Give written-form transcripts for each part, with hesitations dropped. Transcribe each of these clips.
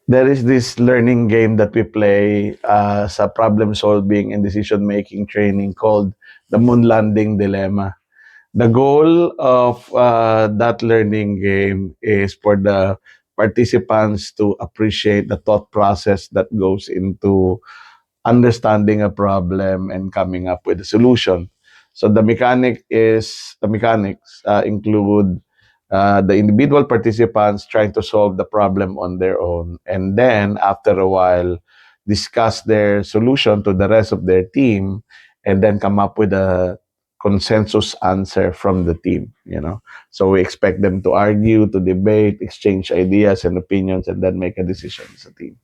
There is this learning game that we play sa problem solving and decision making training called the moon landing dilemma. The goal of that learning game is for the participants to appreciate the thought process that goes into understanding a problem and coming up with a solution. So the mechanics include the individual participants trying to solve the problem on their own, and then after a while, discuss their solution to the rest of their team, and then come up with a consensus answer from the team. So we expect them to argue, to debate, exchange ideas and opinions, and then make a decision as a team.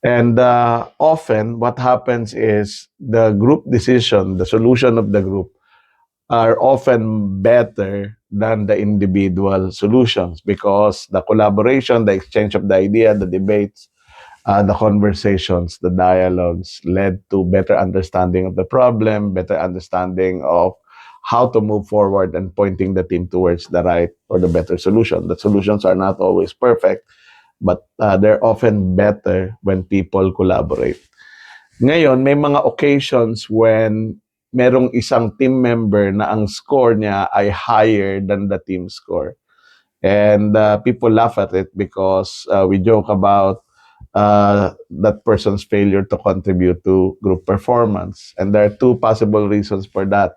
And often, what happens is the group decision, the solution of the group, are often better than the individual solutions because the collaboration, the exchange of the idea, the debates, the conversations, the dialogues led to better understanding of the problem, better understanding of how to move forward and pointing the team towards the right or the better solution. The solutions are not always perfect, but they're often better when people collaborate. Ngayon, may mga occasions when merong isang team member na ang score niya ay higher than the team score. And people laugh at it because we joke about that person's failure to contribute to group performance. And there are two possible reasons for that.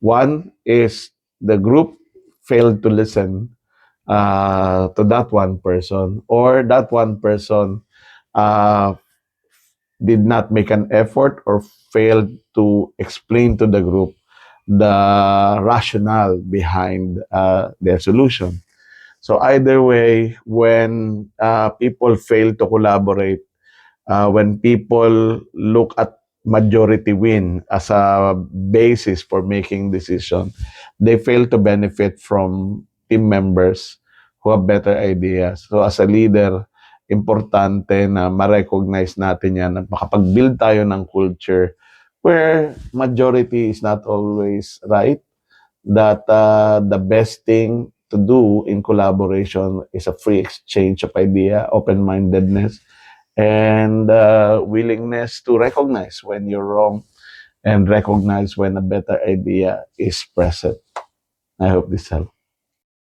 One is the group failed to listen to that one person, or that one person uh, did not make an effort or failed to explain to the group the rationale behind their solution. So either way, when people fail to collaborate, when people look at majority win as a basis for making decision, they fail to benefit from team members who have better ideas. So as a leader, importante na ma-recognize natin yan at makapag-build tayo ng culture where majority is not always right, that the best thing to do in collaboration is a free exchange of idea, open-mindedness, and willingness to recognize when you're wrong and recognize when a better idea is present. I hope this helps.